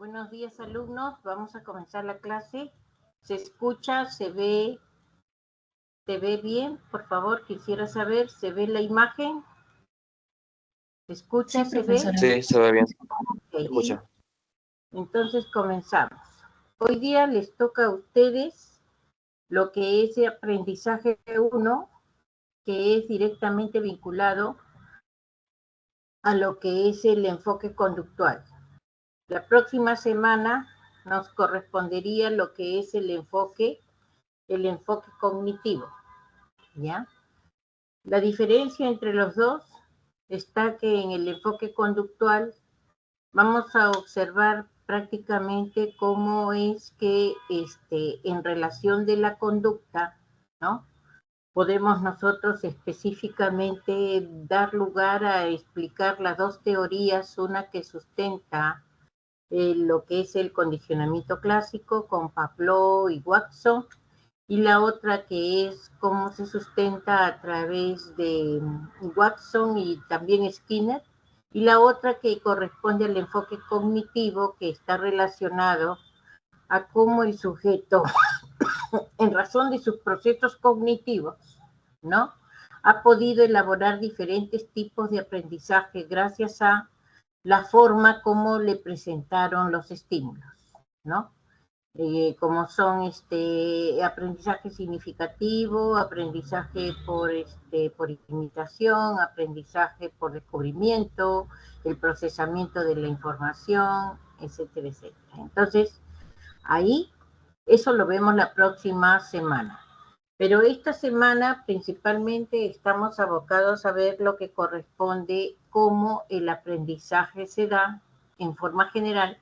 Buenos días, alumnos. Vamos a comenzar la clase. ¿Se escucha? ¿Se ve? ¿Se ve bien? Por favor, quisiera saber, ¿se ve la imagen? ¿Se escucha? Sí, ¿Se ve? profesora. Sí, se ve bien. Ok. Escucha. Entonces comenzamos. Hoy día les toca a ustedes lo que es el aprendizaje 1, que es directamente vinculado a lo que es el enfoque conductual. La próxima semana nos correspondería lo que es el enfoque cognitivo, ¿ya? La diferencia entre los dos está que en el enfoque conductual vamos a observar prácticamente cómo es que en relación de la conducta, ¿no? Podemos nosotros específicamente dar lugar a explicar las dos teorías, una que sustenta lo que es el condicionamiento clásico con Pavlov y Watson, y la otra que es cómo se sustenta a través de Watson y también Skinner, y la otra que corresponde al enfoque cognitivo, que está relacionado a cómo el sujeto, en razón de sus procesos cognitivos, ¿no?, ha podido elaborar diferentes tipos de aprendizaje gracias a la forma como le presentaron los estímulos, ¿no? Como son aprendizaje significativo, aprendizaje por imitación, aprendizaje por descubrimiento, el procesamiento de la información, etcétera, etcétera. Entonces, ahí, eso lo vemos la próxima semana. Pero esta semana principalmente estamos abocados a ver lo que corresponde, cómo el aprendizaje se da en forma general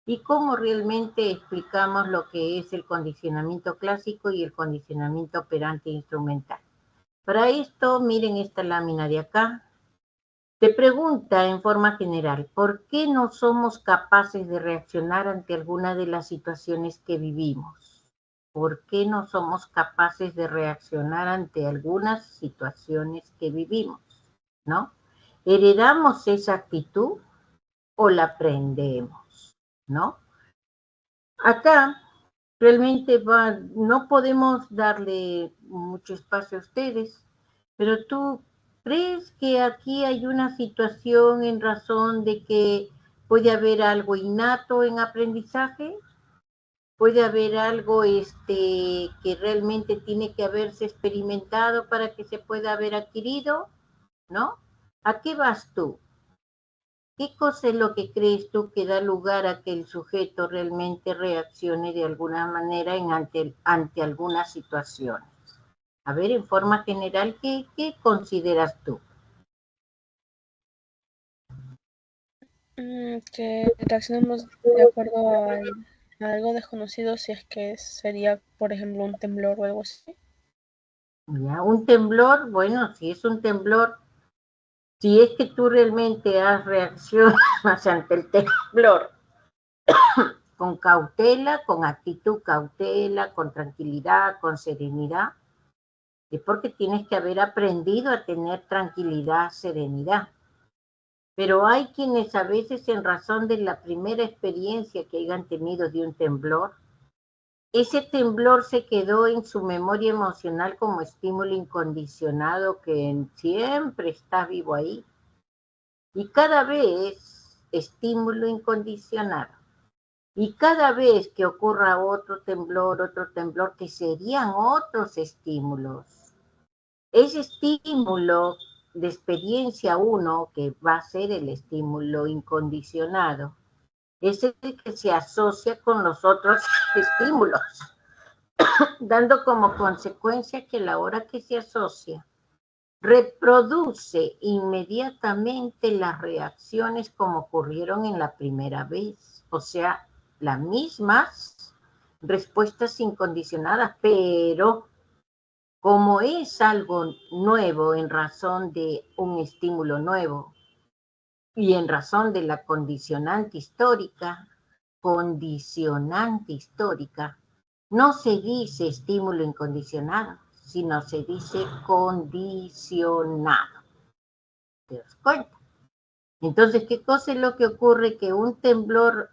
y cómo realmente explicamos lo que es el condicionamiento clásico y el condicionamiento operante instrumental. Para esto, miren esta lámina de acá. Te pregunta en forma general, ¿por qué no somos capaces de reaccionar ante alguna de las situaciones que vivimos? ¿Por qué no somos capaces de reaccionar ante algunas situaciones que vivimos? ¿No? ¿Heredamos esa actitud o la aprendemos? ¿No? Acá realmente no podemos darle mucho espacio a ustedes, pero tú crees que aquí hay una situación en razón de que puede haber algo innato en aprendizaje, puede haber algo que realmente tiene que haberse experimentado para que se pueda haber adquirido, ¿no? ¿A qué vas tú? ¿Qué cosa es lo que crees tú que da lugar a que el sujeto realmente reaccione de alguna manera ante algunas situaciones? A ver, en forma general, ¿qué consideras tú? Que reaccionemos de acuerdo a algo desconocido, si es que sería, por ejemplo, un temblor o algo así. ¿Ya? Un temblor, bueno, si es un temblor, si es que tú realmente reaccionas ante el temblor con cautela, con actitud cautela, con tranquilidad, con serenidad, es porque tienes que haber aprendido a tener tranquilidad, serenidad. Pero hay quienes a veces, en razón de la primera experiencia que hayan tenido de un temblor, ese temblor se quedó en su memoria emocional como estímulo incondicionado que siempre está vivo ahí. Y cada vez, estímulo incondicionado. Y cada vez que ocurra otro temblor, que serían otros estímulos, ese estímulo de experiencia 1, que va a ser el estímulo incondicionado, es el que se asocia con los otros estímulos, dando como consecuencia que la hora que se asocia reproduce inmediatamente las reacciones como ocurrieron en la primera vez, o sea, las mismas respuestas incondicionadas, pero como es algo nuevo en razón de un estímulo nuevo y en razón de la condicionante histórica, no se dice estímulo incondicionado, sino se dice condicionado. ¿Te das cuenta? Entonces, ¿qué cosa es lo que ocurre? Que un temblor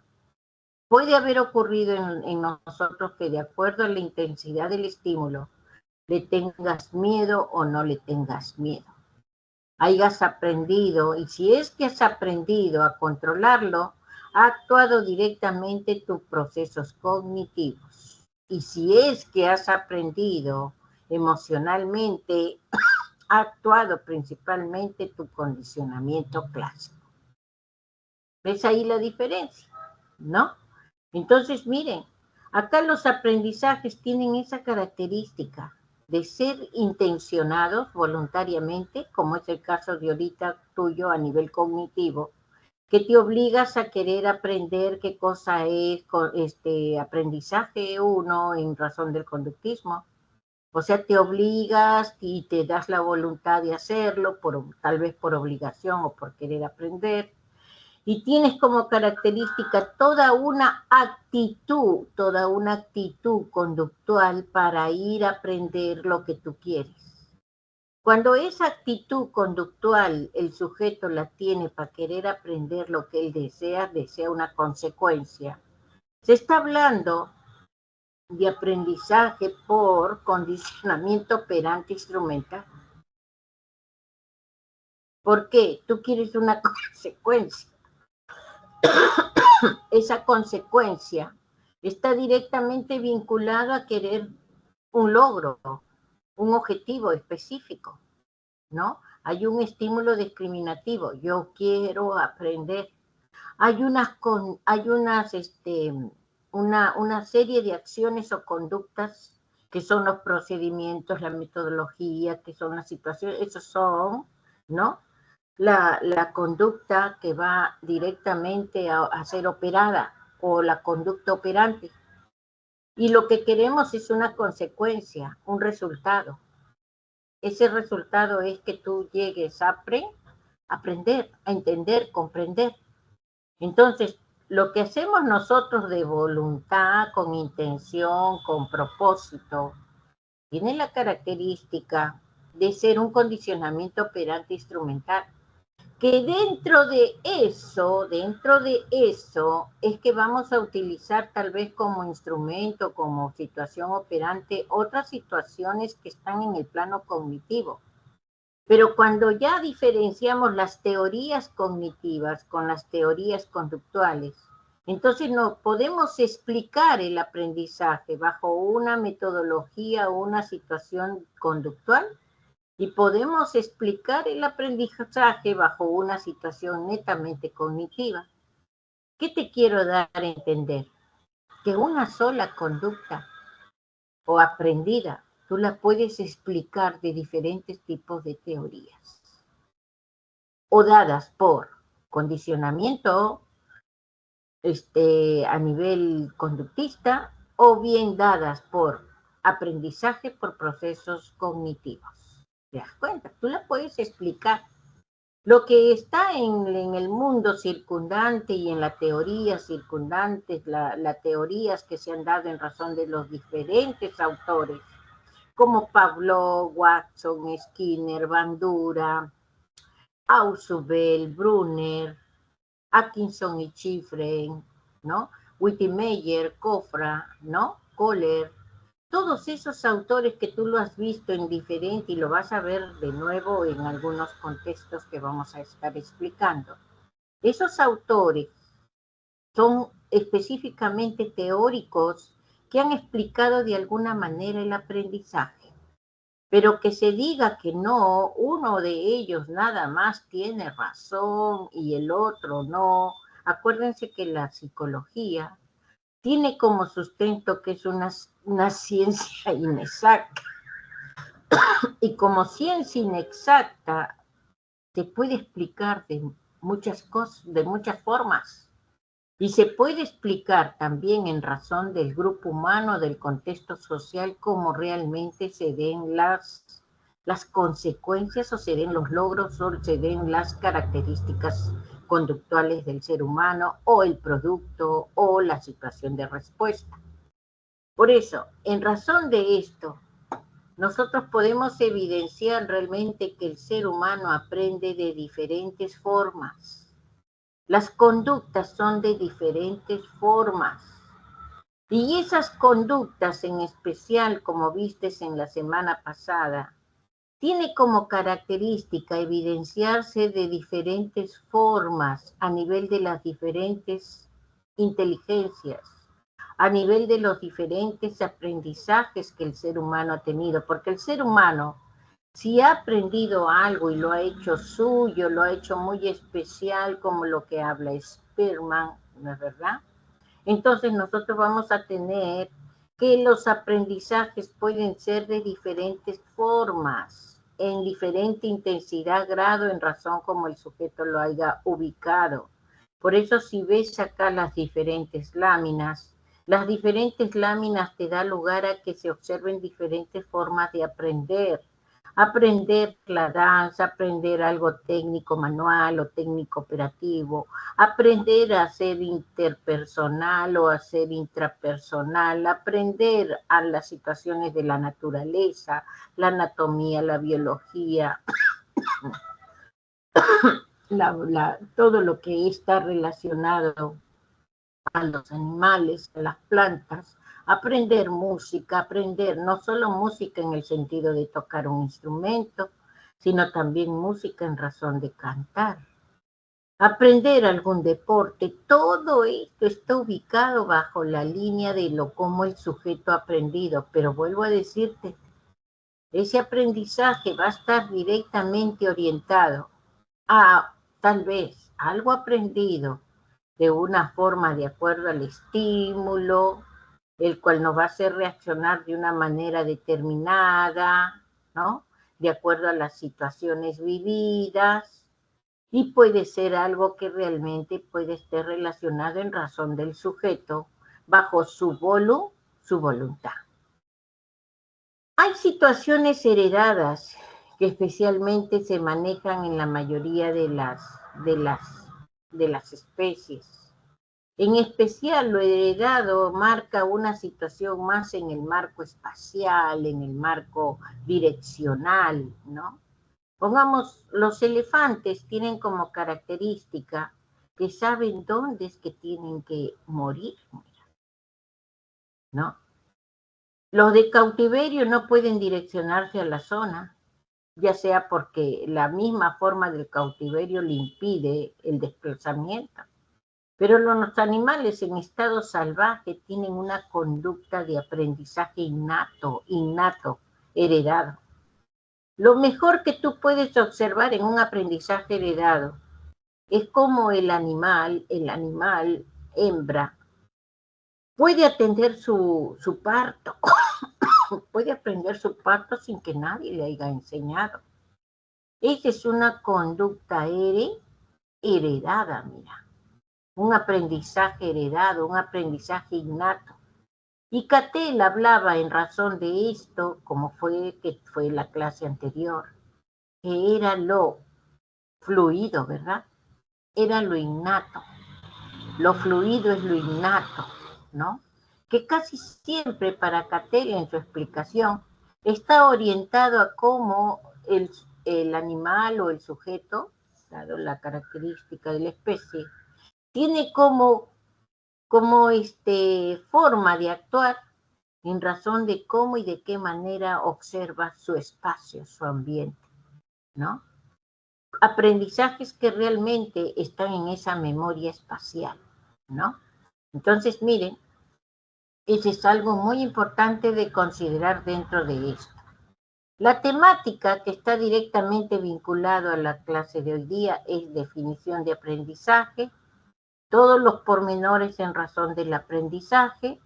Puede haber ocurrido en nosotros que de acuerdo a la intensidad del estímulo, le tengas miedo o no le tengas miedo. Hayas aprendido, y si es que has aprendido a controlarlo, ha actuado directamente tus procesos cognitivos. Y si es que has aprendido emocionalmente, ha actuado principalmente tu condicionamiento clásico. ¿Ves ahí la diferencia? ¿No? Entonces, miren, acá los aprendizajes tienen esa característica de ser intencionados voluntariamente, como es el caso de ahorita tuyo a nivel cognitivo, que te obligas a querer aprender qué cosa es este aprendizaje uno en razón del conductismo. O sea, te obligas y te das la voluntad de hacerlo, tal vez por obligación o por querer aprender. Y tienes como característica toda una actitud conductual para ir a aprender lo que tú quieres. Cuando esa actitud conductual el sujeto la tiene para querer aprender lo que él desea una consecuencia. Se está hablando de aprendizaje por condicionamiento operante instrumental. ¿Por qué? Tú quieres una consecuencia. Esa consecuencia está directamente vinculada a querer un logro, un objetivo específico, ¿no? Hay un estímulo discriminativo, yo quiero aprender. Hay una serie de acciones o conductas que son los procedimientos, la metodología, que son las situaciones, esos son, ¿no? La conducta que va directamente a ser operada o la conducta operante. Y lo que queremos es una consecuencia, un resultado. Ese resultado es que tú llegues a aprender, a entender, comprender. Entonces, lo que hacemos nosotros de voluntad, con intención, con propósito, tiene la característica de ser un condicionamiento operante instrumental. Que dentro de eso es que vamos a utilizar tal vez como instrumento, como situación operante, otras situaciones que están en el plano cognitivo. Pero cuando ya diferenciamos las teorías cognitivas con las teorías conductuales, entonces no podemos explicar el aprendizaje bajo una metodología o una situación conductual y podemos explicar el aprendizaje bajo una situación netamente cognitiva. ¿Qué te quiero dar a entender? Que una sola conducta o aprendida, tú la puedes explicar de diferentes tipos de teorías. O dadas por condicionamiento a nivel conductista, o bien dadas por aprendizaje por procesos cognitivos. ¿Te das cuenta? Tú la puedes explicar. Lo que está en el mundo circundante y en la teoría circundante, las teorías que se han dado en razón de los diferentes autores, como Pavlov, Watson, Skinner, Bandura, Ausubel, Brunner, Atkinson y Schifrin, ¿no? Wittemeyer, Kofra, ¿no? Kohler, todos esos autores que tú lo has visto en diferente y lo vas a ver de nuevo en algunos contextos que vamos a estar explicando. Esos autores son específicamente teóricos que han explicado de alguna manera el aprendizaje. Pero que se diga que no, uno de ellos nada más tiene razón y el otro no. Acuérdense que la psicología tiene como sustento que es una ciencia inexacta. Y como ciencia inexacta, se puede explicar de muchas cosas, de muchas formas. Y se puede explicar también en razón del grupo humano, del contexto social, cómo realmente se den las consecuencias o se den los logros o se den las características conductuales del ser humano o el producto o la situación de respuesta. Por eso, en razón de esto, nosotros podemos evidenciar realmente que el ser humano aprende de diferentes formas. Las conductas son de diferentes formas. Y esas conductas en especial, como vistes en la semana pasada, tiene como característica evidenciarse de diferentes formas a nivel de las diferentes inteligencias, a nivel de los diferentes aprendizajes que el ser humano ha tenido, porque el ser humano, si ha aprendido algo y lo ha hecho suyo, lo ha hecho muy especial, como lo que habla Spearman, ¿no es verdad? Entonces nosotros vamos a tener que los aprendizajes pueden ser de diferentes formas, en diferente intensidad, grado, en razón como el sujeto lo haya ubicado. Por eso si ves acá las diferentes láminas te da lugar a que se observen diferentes formas de aprender. Aprender la danza, aprender algo técnico manual o técnico operativo, aprender a ser interpersonal o a ser intrapersonal, aprender a las situaciones de la naturaleza, la anatomía, la biología, todo lo que está relacionado a los animales, a las plantas, aprender música, aprender no solo música en el sentido de tocar un instrumento, sino también música en razón de cantar. Aprender algún deporte, todo esto está ubicado bajo la línea de lo como el sujeto ha aprendido, pero vuelvo a decirte, ese aprendizaje va a estar directamente orientado a tal vez algo aprendido de una forma de acuerdo al estímulo, el cual nos va a hacer reaccionar de una manera determinada, ¿no? De acuerdo a las situaciones vividas, y puede ser algo que realmente puede estar relacionado en razón del sujeto bajo su voluntad. Hay situaciones heredadas que especialmente se manejan en la mayoría de las especies. En especial lo heredado marca una situación más en el marco espacial, en el marco direccional, ¿no? Pongamos, los elefantes tienen como característica que saben dónde es que tienen que morir, ¿no? Los de cautiverio no pueden direccionarse a la zona, ya sea porque la misma forma del cautiverio le impide el desplazamiento. Pero los animales en estado salvaje tienen una conducta de aprendizaje innato, heredado. Lo mejor que tú puedes observar en un aprendizaje heredado es cómo el animal hembra, puede atender su parto, puede aprender su parto sin que nadie le haya enseñado. Esa es una conducta heredada, mira. Un aprendizaje heredado, un aprendizaje innato. Y Cattell hablaba en razón de esto, como fue la clase anterior, que era lo fluido, ¿verdad? Era lo innato. Lo fluido es lo innato, ¿no? Que casi siempre para Cattell en su explicación está orientado a cómo el animal o el sujeto, dado la característica de la especie, tiene como forma de actuar en razón de cómo y de qué manera observa su espacio, su ambiente, ¿no? Aprendizajes que realmente están en esa memoria espacial, ¿no? Entonces, miren, eso es algo muy importante de considerar dentro de esto. La temática que está directamente vinculado a la clase de hoy día es definición de aprendizaje, todos los pormenores en razón del aprendizaje,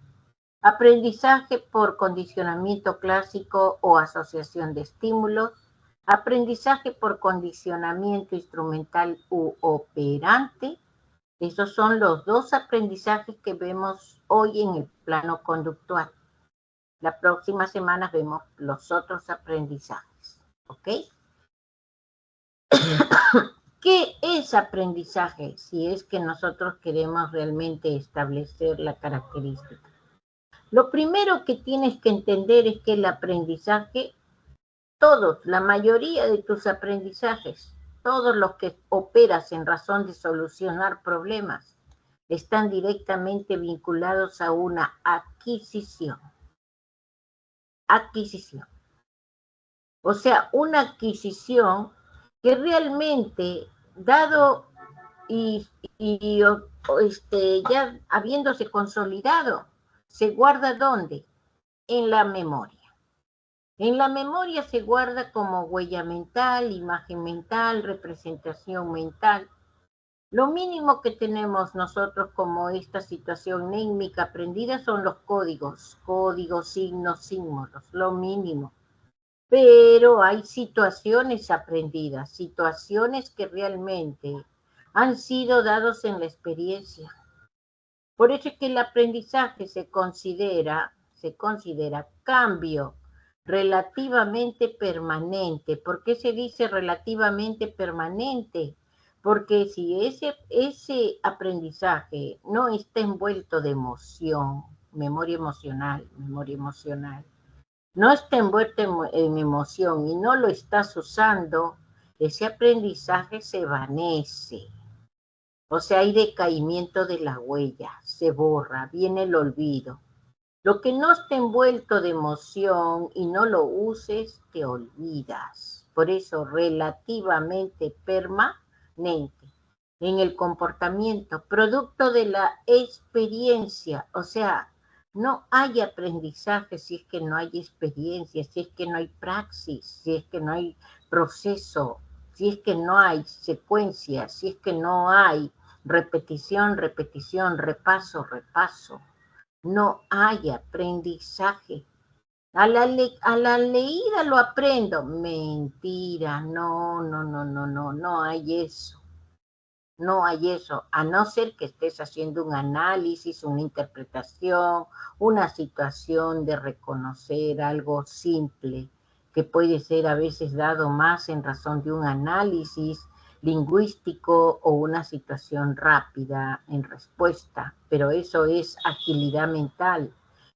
aprendizaje por condicionamiento clásico o asociación de estímulos, aprendizaje por condicionamiento instrumental u operante. Esos son los dos aprendizajes que vemos hoy en el plano conductual. La próxima semana vemos los otros aprendizajes, ¿ok? ¿Qué es aprendizaje? Si es que nosotros queremos realmente establecer la característica. Lo primero que tienes que entender es que el aprendizaje, la mayoría de tus aprendizajes todos los que operas en razón de solucionar problemas, están directamente vinculados a una adquisición. Adquisición. O sea, una adquisición que realmente, dado ya habiéndose consolidado, se guarda ¿dónde? En la memoria. En la memoria se guarda como huella mental, imagen mental, representación mental. Lo mínimo que tenemos nosotros como esta situación némica aprendida son los códigos, signos, símbolos, lo mínimo. Pero hay situaciones aprendidas, situaciones que realmente han sido dados en la experiencia. Por eso es que el aprendizaje se considera cambio relativamente permanente. ¿Por qué se dice relativamente permanente? Porque si ese aprendizaje no está envuelto de emoción, memoria emocional, no está envuelto en emoción y no lo estás usando, ese aprendizaje se evanece. O sea, hay decaimiento de la huella, se borra, viene el olvido. Lo que no está envuelto de emoción y no lo uses, te olvidas. Por eso, relativamente permanente en el comportamiento, producto de la experiencia. O sea, no hay aprendizaje si es que no hay experiencia, si es que no hay praxis, si es que no hay proceso, si es que no hay secuencia, si es que no hay repetición, repaso. No hay aprendizaje. A la leída lo aprendo. Mentira, no hay eso. No hay eso, a no ser que estés haciendo un análisis, una interpretación, una situación de reconocer algo simple, que puede ser a veces dado más en razón de un análisis lingüístico o una situación rápida en respuesta, pero eso es agilidad mental,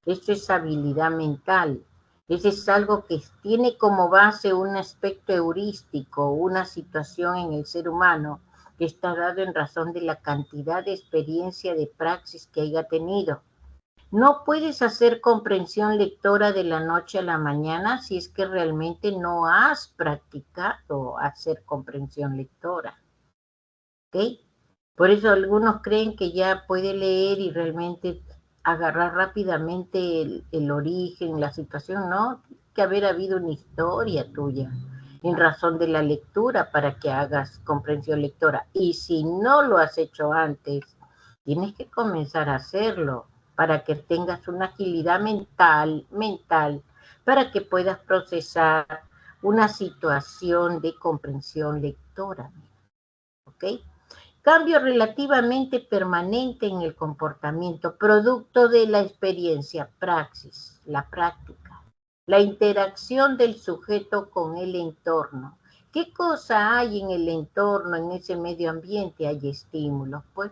eso es habilidad mental. Eso es algo que tiene como base un aspecto heurístico, una situación en el ser humano que está dado en razón de la cantidad de experiencia de praxis que haya tenido. No puedes hacer comprensión lectora de la noche a la mañana si es que realmente no has practicado hacer comprensión lectora. ¿Ok? Por eso algunos creen que ya puede leer y realmente agarrar rápidamente el origen, la situación, no, tiene que haber habido una historia tuya en razón de la lectura para que hagas comprensión lectora. Y si no lo has hecho antes, tienes que comenzar a hacerlo para que tengas una agilidad mental, para que puedas procesar una situación de comprensión lectora. ¿Ok? Cambio relativamente permanente en el comportamiento, producto de la experiencia, praxis, la práctica, la interacción del sujeto con el entorno. ¿Qué cosa hay en el entorno, en ese medio ambiente? Hay estímulos, pues.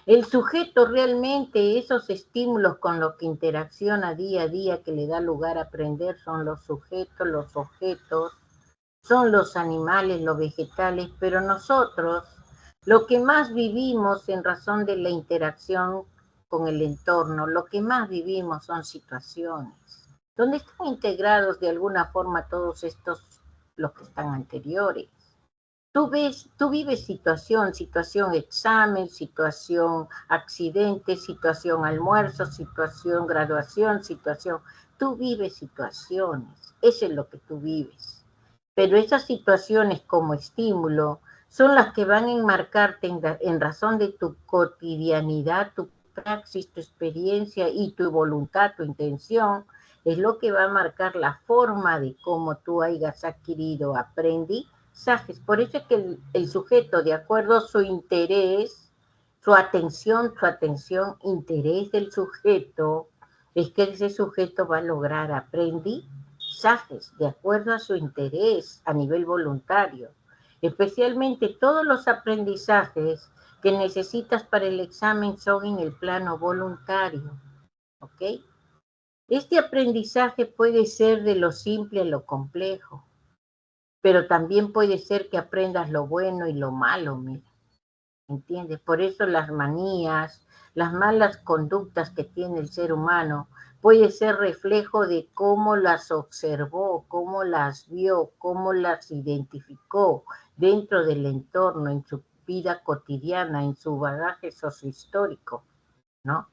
El sujeto realmente, esos estímulos con los que interacciona día a día, que le da lugar a aprender, son los sujetos, los objetos, son los animales, los vegetales, pero nosotros lo que más vivimos en razón de la interacción con el entorno, lo que más vivimos son situaciones, donde están integrados de alguna forma todos estos, los que están anteriores. Tú vives situación examen, situación accidente, situación almuerzo, situación graduación, tú vives situaciones, eso es lo que tú vives. Pero esas situaciones como estímulo son las que van a enmarcarte en razón de tu cotidianidad, tu praxis, tu experiencia y tu voluntad, tu intención, es lo que va a marcar la forma de cómo tú hayas adquirido aprendizajes. Por eso es que el sujeto, de acuerdo a su interés, su atención, interés del sujeto, es que ese sujeto va a lograr aprendizajes de acuerdo a su interés a nivel voluntario. Especialmente todos los aprendizajes que necesitas para el examen son en el plano voluntario. ¿Ok? Este aprendizaje puede ser de lo simple a lo complejo. pero también puede ser que aprendas lo bueno y lo malo, mira, ¿entiendes? Por eso las manías, las malas conductas que tiene el ser humano, puede ser reflejo de cómo las observó, cómo las vio, cómo las identificó dentro del entorno, en su vida cotidiana, en su bagaje sociohistórico, ¿no?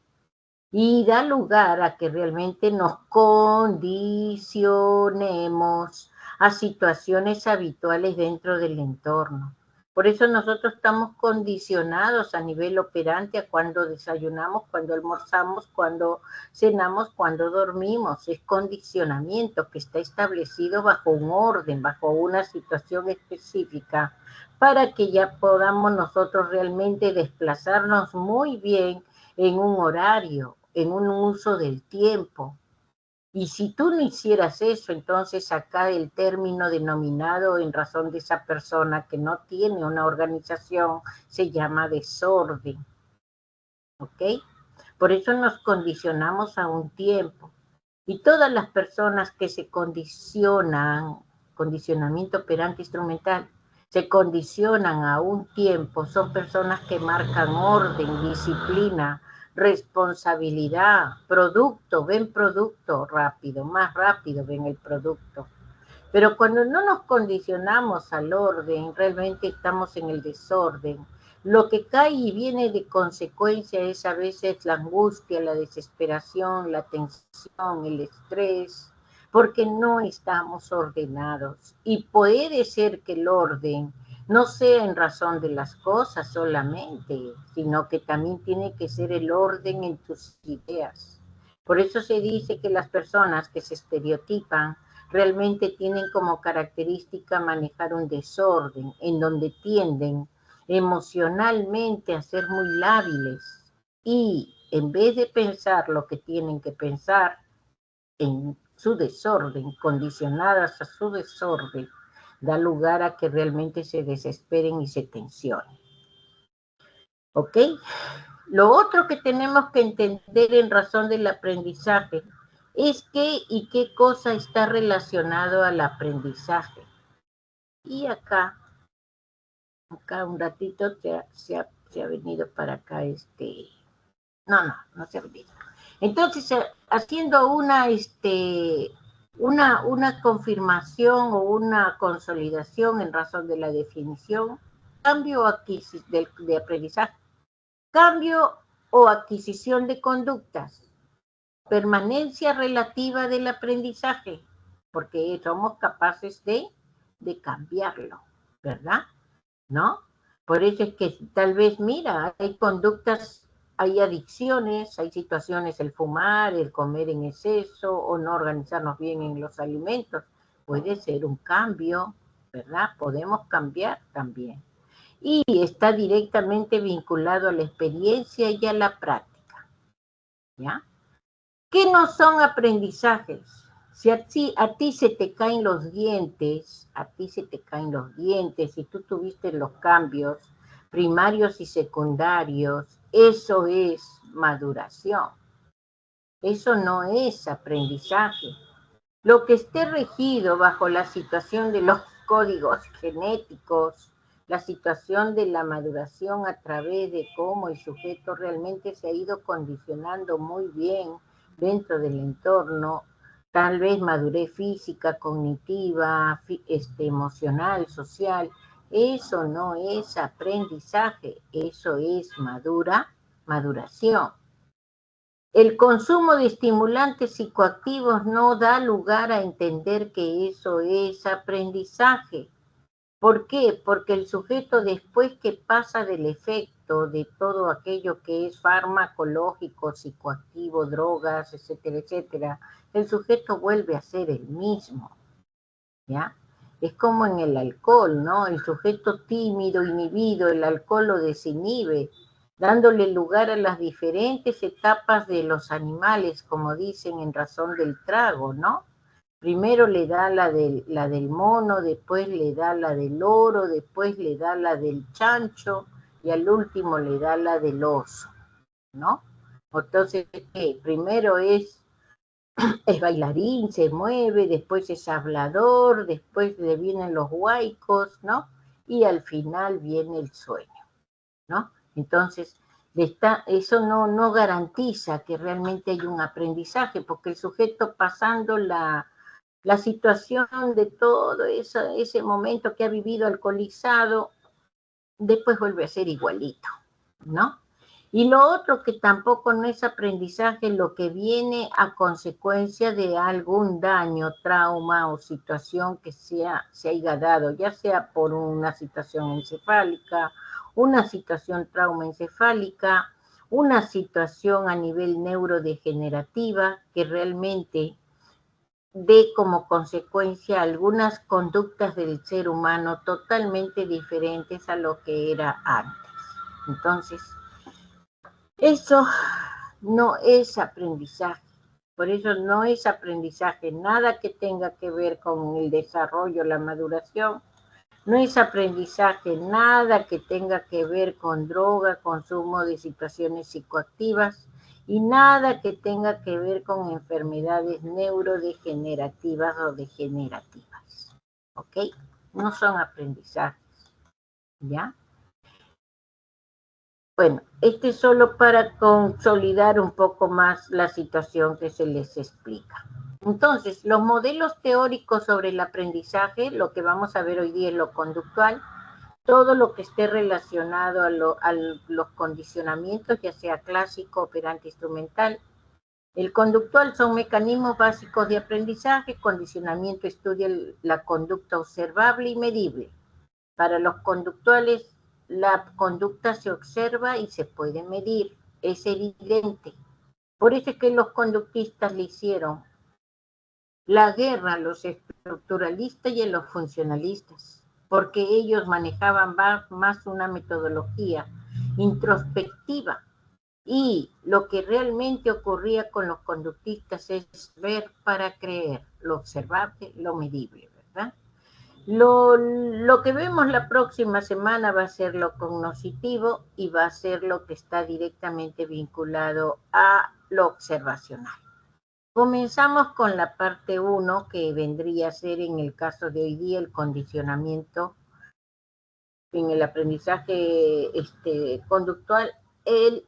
Y da lugar a que realmente nos condicionemos a situaciones habituales dentro del entorno. Por eso nosotros estamos condicionados a nivel operante a cuando desayunamos, cuando almorzamos, cuando cenamos, cuando dormimos. Es condicionamiento que está establecido bajo un orden, bajo una situación específica, para que ya podamos nosotros realmente desplazarnos muy bien en un horario, en un uso del tiempo. Y si tú no hicieras eso, entonces acá el término denominado en razón de esa persona que no tiene una organización se llama desorden. ¿Ok? Por eso nos condicionamos a un tiempo. Y todas las personas que se condicionan, condicionamiento operante instrumental, se condicionan a un tiempo, son personas que marcan orden, disciplina, responsabilidad, ven producto rápido, más rápido ven el producto. Pero cuando no nos condicionamos al orden, realmente estamos en el desorden. Lo que cae y viene de consecuencia es a veces la angustia, la desesperación, la tensión, el estrés, porque no estamos ordenados. Y puede ser que el orden no sea en razón de las cosas solamente, sino que también tiene que ser el orden en tus ideas. Por eso se dice que las personas que se estereotipan realmente tienen como característica manejar un desorden, en donde tienden emocionalmente a ser muy lábiles y en vez de pensar lo que tienen que pensar en su desorden, condicionadas a su desorden, da lugar a que realmente se desesperen y se tensionen. ¿Ok? Lo otro que tenemos que entender en razón del aprendizaje es qué y qué cosa está relacionado al aprendizaje. Y acá un ratito se ha venido para acá no se ha venido. Entonces, haciendo una confirmación o una consolidación en razón de la definición, cambio aquí de aprendizaje, cambio o adquisición de conductas, permanencia relativa del aprendizaje, porque somos capaces de cambiarlo, ¿verdad? ¿No? Por eso es que tal vez, mira, hay conductas, hay adicciones, hay situaciones, el fumar, el comer en exceso o no organizarnos bien en los alimentos, puede ser un cambio, ¿verdad? Podemos cambiar también. Y está directamente vinculado a la experiencia y a la práctica, ¿ya? ¿Qué no son aprendizajes? Si a ti se te caen los dientes, si tú tuviste los cambios primarios y secundarios, eso es maduración. Eso no es aprendizaje. Lo que esté regido bajo la situación de los códigos genéticos, la situación de la maduración a través de cómo el sujeto realmente se ha ido condicionando muy bien dentro del entorno, tal vez madurez física, cognitiva, emocional, social, eso no es aprendizaje, eso es maduración. El consumo de estimulantes psicoactivos no da lugar a entender que eso es aprendizaje. ¿Por qué? Porque el sujeto, después que pasa del efecto de todo aquello que es farmacológico, psicoactivo, drogas, etcétera, etcétera, el sujeto vuelve a ser el mismo, ¿ya? Es como en el alcohol, ¿no? El sujeto tímido, inhibido, el alcohol lo desinhibe, dándole lugar a las diferentes etapas de los animales, como dicen en razón del trago, ¿no? Primero le da la del mono, después le da la del loro, después le da la del chancho y al último le da la del oso, ¿no? Entonces, ¿qué? Primero es es bailarín, se mueve, después es hablador, después le vienen los huaicos, ¿no? Y al final viene el sueño, ¿no? Entonces, eso no garantiza que realmente hay un aprendizaje, porque el sujeto pasando la situación de todo ese momento que ha vivido alcoholizado, después vuelve a ser igualito, ¿no? Y lo otro que tampoco no es aprendizaje, lo que viene a consecuencia de algún daño, trauma o situación que se haya dado, ya sea por una situación encefálica, una situación traumaencefálica, una situación a nivel neurodegenerativa que realmente dé como consecuencia algunas conductas del ser humano totalmente diferentes a lo que era antes. Entonces, eso no es aprendizaje. Por eso no es aprendizaje nada que tenga que ver con el desarrollo, la maduración. No es aprendizaje nada que tenga que ver con droga, consumo de situaciones psicoactivas y nada que tenga que ver con enfermedades neurodegenerativas o degenerativas. ¿Ok? No son aprendizajes. ¿Ya? Bueno, este es solo para consolidar un poco más la situación que se les explica. Entonces, los modelos teóricos sobre el aprendizaje, lo que vamos a ver hoy día es lo conductual, todo lo que esté relacionado a los condicionamientos, ya sea clásico, operante, instrumental. El conductual son mecanismos básicos de aprendizaje, condicionamiento estudia la conducta observable y medible. Para los conductuales, la conducta se observa y se puede medir, es evidente. Por eso es que los conductistas le hicieron la guerra a los estructuralistas y a los funcionalistas, porque ellos manejaban más una metodología introspectiva. Y lo que realmente ocurría con los conductistas es ver para creer, lo observable, lo medible, ¿verdad? Lo que vemos la próxima semana va a ser lo cognoscitivo y va a ser lo que está directamente vinculado a lo observacional. Comenzamos con la parte 1, que vendría a ser en el caso de hoy día el condicionamiento en el aprendizaje conductual, el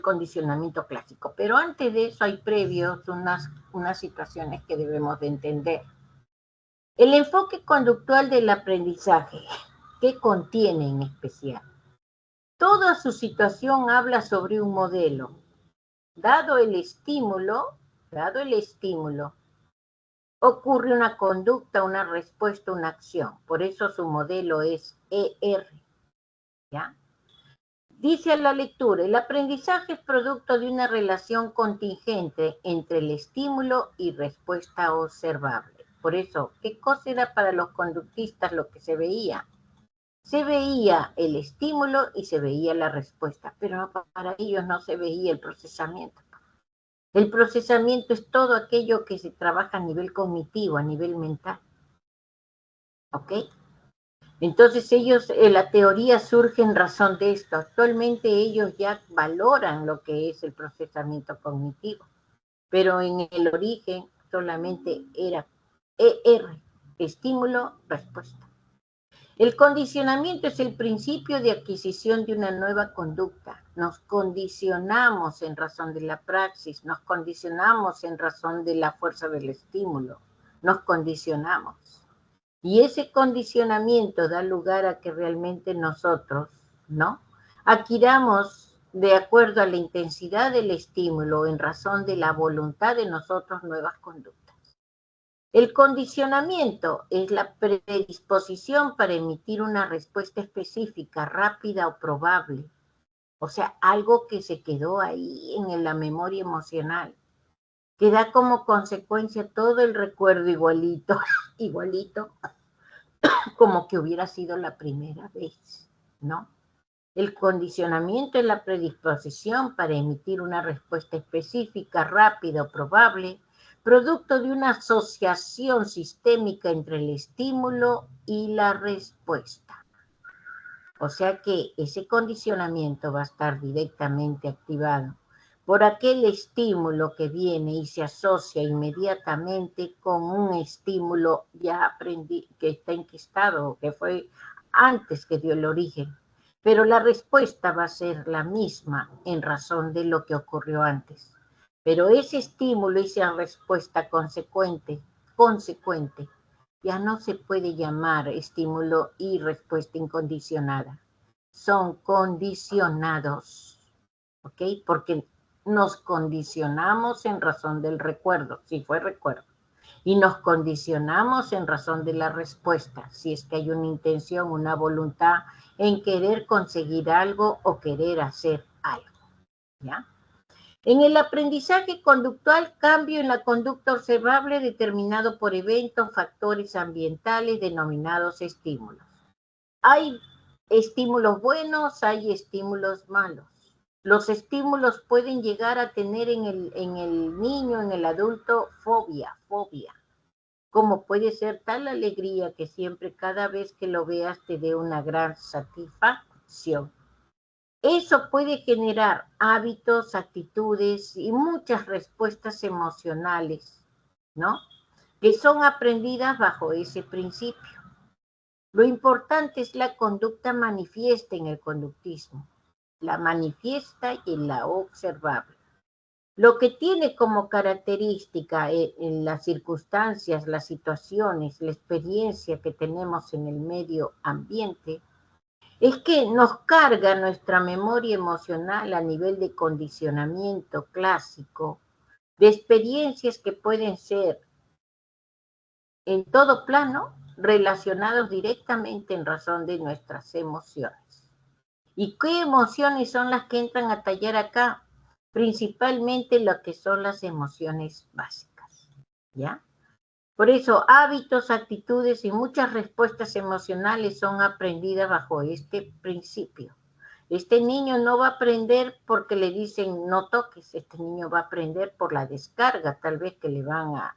condicionamiento clásico. Pero antes de eso hay previos unas situaciones que debemos de entender. El enfoque conductual del aprendizaje, ¿qué contiene en especial? Toda su situación habla sobre un modelo. Dado el estímulo, ocurre una conducta, una respuesta, una acción. Por eso su modelo es ER. ¿Ya? Dice la lectura, el aprendizaje es producto de una relación contingente entre el estímulo y respuesta observable. Por eso, ¿qué cosa era para los conductistas lo que se veía? Se veía el estímulo y se veía la respuesta, pero para ellos no se veía el procesamiento. El procesamiento es todo aquello que se trabaja a nivel cognitivo, a nivel mental. ¿Ok? Entonces ellos, la teoría surge en razón de esto. Actualmente ellos ya valoran lo que es el procesamiento cognitivo, pero en el origen solamente era ER, estímulo, respuesta. El condicionamiento es el principio de adquisición de una nueva conducta. Nos condicionamos en razón de la praxis, nos condicionamos en razón de la fuerza del estímulo, nos condicionamos. Y ese condicionamiento da lugar a que realmente nosotros, ¿no?, adquiramos, de acuerdo a la intensidad del estímulo, en razón de la voluntad de nosotros, nuevas conductas. El condicionamiento es la predisposición para emitir una respuesta específica, rápida o probable. O sea, algo que se quedó ahí en la memoria emocional, que da como consecuencia todo el recuerdo igualito, igualito, como que hubiera sido la primera vez, ¿no? El condicionamiento es la predisposición para emitir una respuesta específica, rápida o probable, producto de una asociación sistémica entre el estímulo y la respuesta. O sea que ese condicionamiento va a estar directamente activado por aquel estímulo que viene y se asocia inmediatamente con un estímulo ya aprendí, que está enquistado, que fue antes que dio el origen. Pero la respuesta va a ser la misma en razón de lo que ocurrió antes. Pero ese estímulo y esa respuesta consecuente, ya no se puede llamar estímulo y respuesta incondicionada. Son condicionados, ¿ok? Porque nos condicionamos en razón del recuerdo, si fue recuerdo, y nos condicionamos en razón de la respuesta, si es que hay una intención, una voluntad en querer conseguir algo o querer hacer algo, ¿ya? En el aprendizaje conductual, cambio en la conducta observable determinado por eventos, factores ambientales denominados estímulos. Hay estímulos buenos, hay estímulos malos. Los estímulos pueden llegar a tener en el niño, en el adulto, fobia, como puede ser tal alegría que siempre cada vez que lo veas te dé una gran satisfacción. Eso puede generar hábitos, actitudes y muchas respuestas emocionales, ¿no? Que son aprendidas bajo ese principio. Lo importante es la conducta manifiesta en el conductismo, la manifiesta y la observable. Lo que tiene como característica en las circunstancias, las situaciones, la experiencia que tenemos en el medio ambiente, es que nos carga nuestra memoria emocional a nivel de condicionamiento clásico, de experiencias que pueden ser en todo plano relacionados directamente en razón de nuestras emociones. ¿Y qué emociones son las que entran a tallar acá? Principalmente lo que son las emociones básicas, ¿ya? Por eso, hábitos, actitudes y muchas respuestas emocionales son aprendidas bajo este principio. Este niño no va a aprender porque le dicen no toques, este niño va a aprender por la descarga, tal vez que le va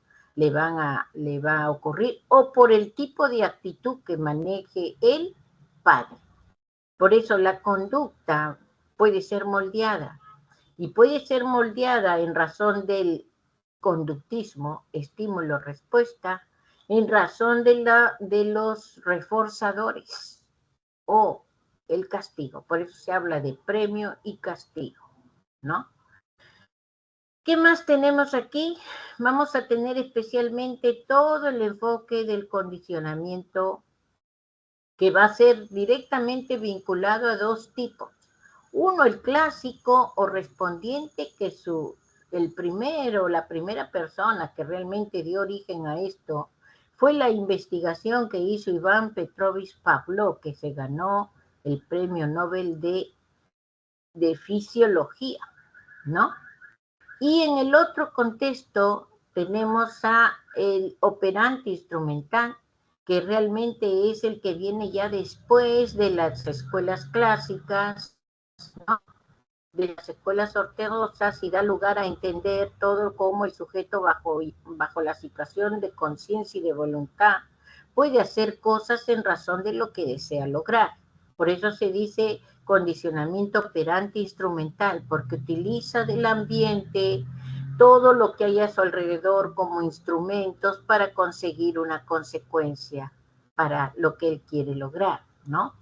a ocurrir, o por el tipo de actitud que maneje el padre. Por eso la conducta puede ser moldeada, y puede ser moldeada en razón del conductismo, estímulo-respuesta, en razón de los reforzadores o el castigo. Por eso se habla de premio y castigo, ¿no? ¿Qué más tenemos aquí? Vamos a tener especialmente todo el enfoque del condicionamiento que va a ser directamente vinculado a dos tipos. Uno, el clásico o respondiente, que el primero, la primera persona que realmente dio origen a esto fue la investigación que hizo Iván Petrovich Pavlov, que se ganó el premio Nobel de Fisiología, ¿no? Y en el otro contexto tenemos a el operante instrumental, que realmente es el que viene ya después de las escuelas clásicas, ¿no? De las escuelas ortodoxas, y da lugar a entender todo cómo el sujeto bajo la situación de conciencia y de voluntad puede hacer cosas en razón de lo que desea lograr. Por eso se dice condicionamiento operante instrumental, porque utiliza del ambiente todo lo que hay a su alrededor como instrumentos para conseguir una consecuencia para lo que él quiere lograr, ¿no?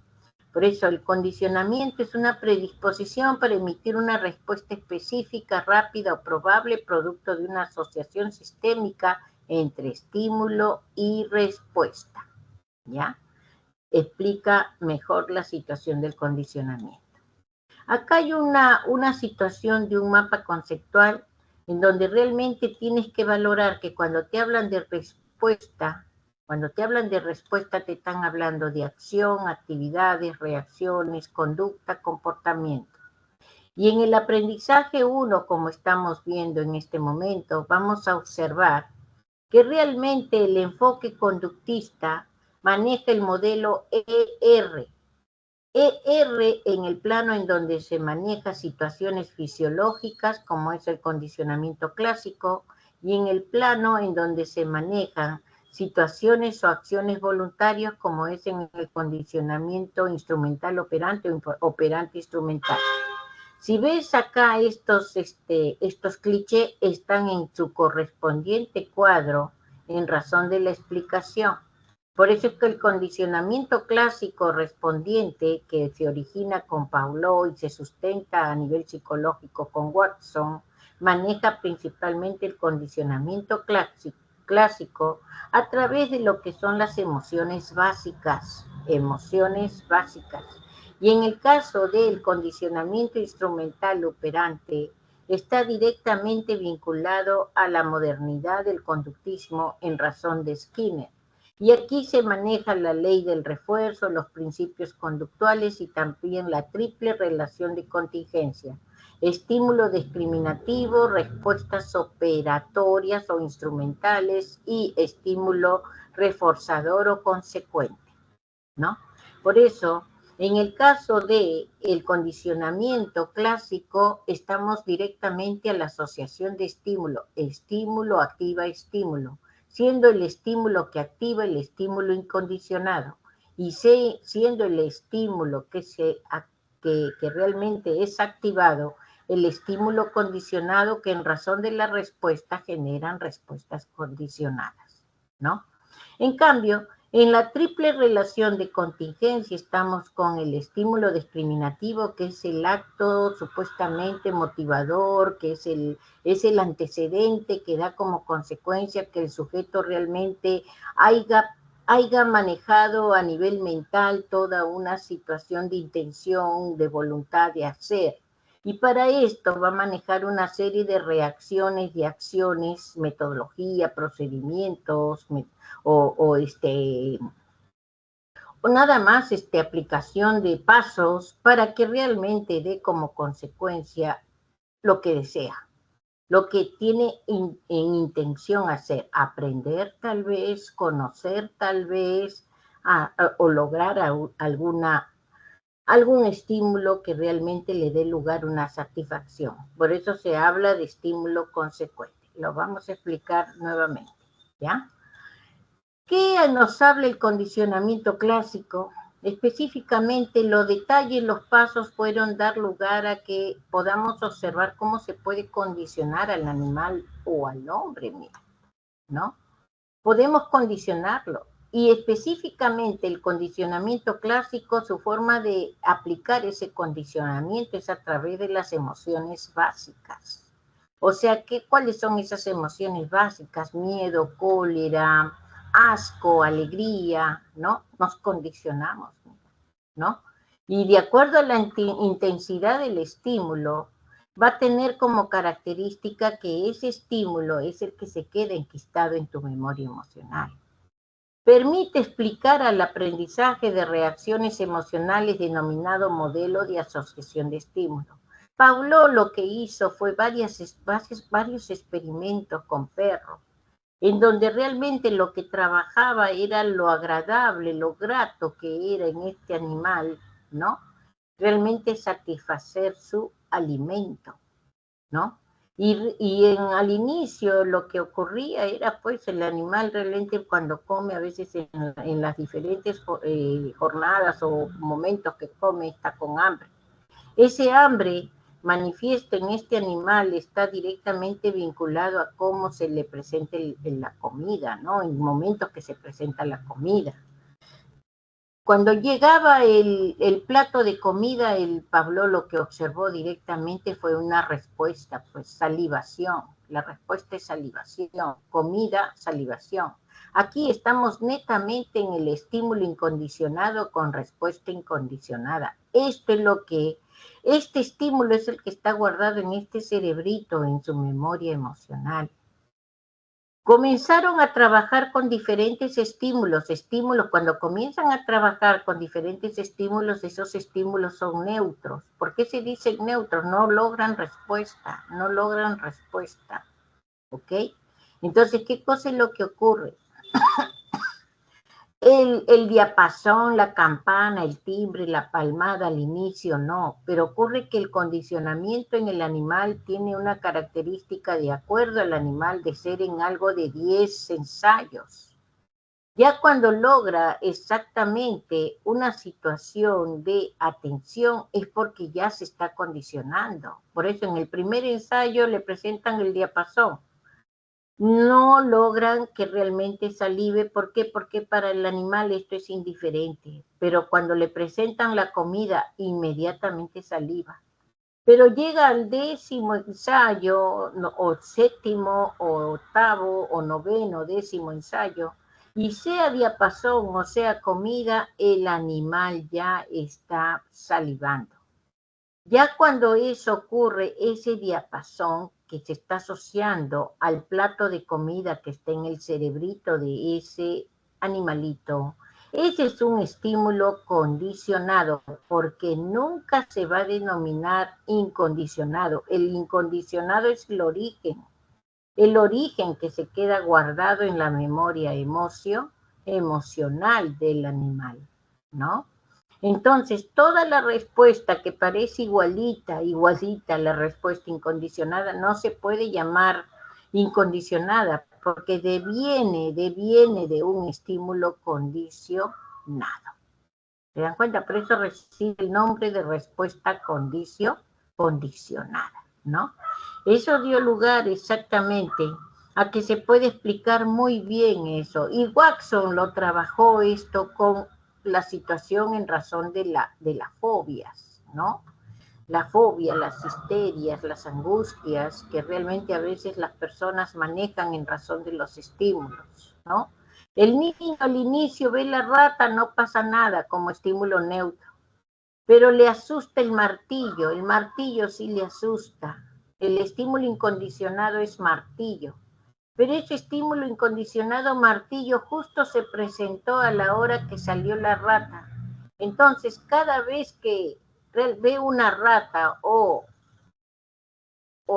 Por eso el condicionamiento es una predisposición para emitir una respuesta específica, rápida o probable, producto de una asociación sistémica entre estímulo y respuesta, ¿ya? Explica mejor la situación del condicionamiento. Acá hay una situación de un mapa conceptual en donde realmente tienes que valorar que cuando te hablan de respuesta, te están hablando de acción, actividades, reacciones, conducta, comportamiento. Y en el aprendizaje 1, como estamos viendo en este momento, vamos a observar que realmente el enfoque conductista maneja el modelo ER. ER en el plano en donde se maneja situaciones fisiológicas, como es el condicionamiento clásico, y en el plano en donde se manejan situaciones o acciones voluntarias, como es en el condicionamiento instrumental operante o operante instrumental. Si ves acá estos clichés están en su correspondiente cuadro en razón de la explicación. Por eso es que el condicionamiento clásico correspondiente que se origina con Pavlov y se sustenta a nivel psicológico con Watson, maneja principalmente el condicionamiento clásico a través de lo que son las emociones básicas, y en el caso del condicionamiento instrumental operante, está directamente vinculado a la modernidad del conductismo en razón de Skinner. Y aquí se maneja la ley del refuerzo, los principios conductuales y también la triple relación de contingencia. Estímulo discriminativo, respuestas operatorias o instrumentales y estímulo reforzador o consecuente, ¿no? Por eso, en el caso de el condicionamiento clásico, estamos directamente a la asociación de estímulo. Estímulo activa estímulo, siendo el estímulo que activa el estímulo incondicionado y siendo el estímulo que realmente es activado el estímulo condicionado que en razón de la respuesta generan respuestas condicionadas, ¿no? En cambio, en la triple relación de contingencia estamos con el estímulo discriminativo, que es el acto supuestamente motivador, que es el antecedente que da como consecuencia que el sujeto realmente haya manejado a nivel mental toda una situación de intención, de voluntad de hacer. Y para esto va a manejar una serie de reacciones y acciones, metodología, procedimientos, o nada más aplicación de pasos para que realmente dé como consecuencia lo que desea, lo que tiene en intención hacer, aprender tal vez, conocer tal vez, o lograr algún estímulo que realmente le dé lugar a una satisfacción. Por eso se habla de estímulo consecuente. Lo vamos a explicar nuevamente, ¿ya? ¿Qué nos habla el condicionamiento clásico? Específicamente, los detalles, los pasos fueron dar lugar a que podamos observar cómo se puede condicionar al animal o al hombre, ¿no? Podemos condicionarlo. Y específicamente el condicionamiento clásico, su forma de aplicar ese condicionamiento es a través de las emociones básicas. O sea, ¿cuáles son esas emociones básicas? Miedo, cólera, asco, alegría, ¿no? Nos condicionamos, ¿no? Y de acuerdo a la intensidad del estímulo, va a tener como característica que ese estímulo es el que se queda enquistado en tu memoria emocional. Permite explicar al aprendizaje de reacciones emocionales denominado modelo de asociación de estímulo. Pavlov lo que hizo fue varios experimentos con perros, en donde realmente lo que trabajaba era lo agradable, lo grato que era en este animal, ¿no? Realmente satisfacer su alimento, ¿no? Al inicio lo que ocurría era pues el animal realmente cuando come a veces en las diferentes jornadas o momentos que come está con hambre. Ese hambre manifiesto en este animal está directamente vinculado a cómo se le presenta la comida, ¿no? En momentos que se presenta la comida. Cuando llegaba el plato de comida, el Pablo lo que observó directamente fue una respuesta, pues salivación. La respuesta es salivación, comida, salivación. Aquí estamos netamente en el estímulo incondicionado con respuesta incondicionada. Este estímulo es el que está guardado en este cerebrito, en su memoria emocional. Comenzaron a trabajar con diferentes estímulos. Cuando comienzan a trabajar con diferentes estímulos, esos estímulos son neutros. ¿Por qué se dicen neutros? No logran respuesta, ¿ok? Entonces, ¿qué cosa es lo que ocurre? El diapasón, la campana, el timbre, la palmada al inicio, no, pero ocurre que el condicionamiento en el animal tiene una característica de acuerdo al animal de ser en algo de 10 ensayos. Ya cuando logra exactamente una situación de atención es porque ya se está condicionando. Por eso en el primer ensayo le presentan el diapasón. No logran que realmente salive. ¿Por qué? Porque para el animal esto es indiferente. Pero cuando le presentan la comida, inmediatamente saliva. Pero llega al 10º ensayo, o 7º, o 8º, o 9º, 10º ensayo, y sea diapasón o sea comida, el animal ya está salivando. Ya cuando eso ocurre, ese diapasón que se está asociando al plato de comida que está en el cerebrito de ese animalito, ese es un estímulo condicionado, porque nunca se va a denominar incondicionado. El incondicionado es el origen que se queda guardado en la memoria emocional del animal, ¿no? Entonces, toda la respuesta que parece igualita a la respuesta incondicionada, no se puede llamar incondicionada, porque deviene de un estímulo condicionado. ¿Se dan cuenta? Por eso recibe el nombre de respuesta condicionada, ¿no? Eso dio lugar exactamente a que se puede explicar muy bien eso. Y Watson lo trabajó esto con la situación en razón de las fobias, ¿no? La fobia, las histerias, las angustias que realmente a veces las personas manejan en razón de los estímulos, ¿no? El niño al inicio ve la rata, no pasa nada como estímulo neutro, pero le asusta el martillo sí le asusta. El estímulo incondicionado es martillo, pero ese estímulo incondicionado martillo justo se presentó a la hora que salió la rata. Entonces, cada vez que ve una rata o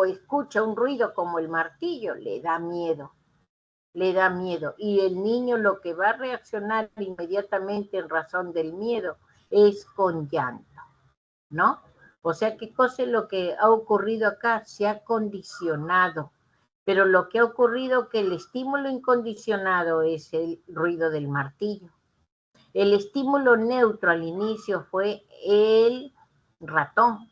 escucha un ruido como el martillo, le da miedo. Y el niño lo que va a reaccionar inmediatamente en razón del miedo es con llanto, ¿no? O sea, ¿qué cosa es lo que ha ocurrido acá? Se ha condicionado. Pero lo que ha ocurrido es que el estímulo incondicionado es el ruido del martillo. El estímulo neutro al inicio fue el ratón,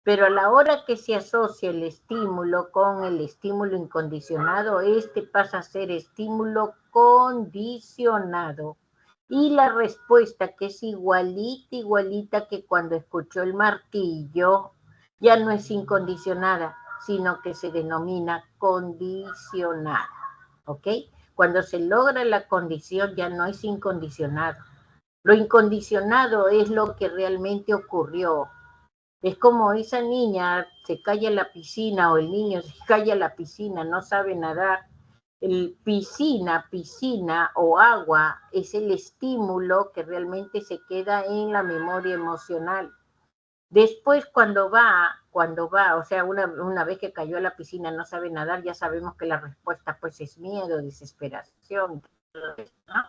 pero a la hora que se asocia el estímulo con el estímulo incondicionado, este pasa a ser estímulo condicionado. Y la respuesta, que es igualita que cuando escuchó el martillo, ya no es incondicionada, sino que se denomina condicionada. ¿Ok? Cuando se logra la condición, ya no es incondicionado. Lo incondicionado es lo que realmente ocurrió. Es como esa niña se cae a la piscina o el niño se cae a la piscina, no sabe nadar. El piscina o agua es el estímulo que realmente se queda en la memoria emocional. Después o sea, una vez que cayó a la piscina no sabe nadar, ya sabemos que la respuesta pues es miedo, desesperación, ¿no?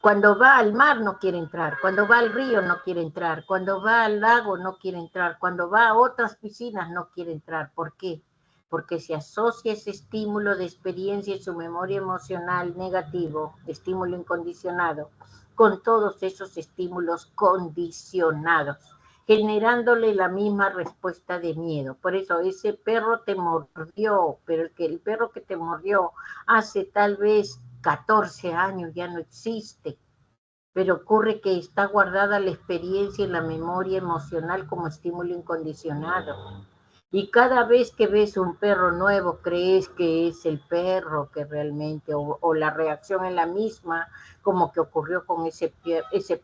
Cuando va al mar no quiere entrar, cuando va al río no quiere entrar, cuando va al lago no quiere entrar, cuando va a otras piscinas no quiere entrar. ¿Por qué? Porque se asocia ese estímulo de experiencia en su memoria emocional negativo, estímulo incondicionado, con todos esos estímulos condicionados, generándole la misma respuesta de miedo. Por eso ese perro te mordió, pero el perro que te mordió hace tal vez 14 años ya no existe, pero ocurre que está guardada la experiencia y la memoria emocional como estímulo incondicionado. Y cada vez que ves un perro nuevo, crees que es el perro que realmente, o la reacción es la misma, como que ocurrió con ese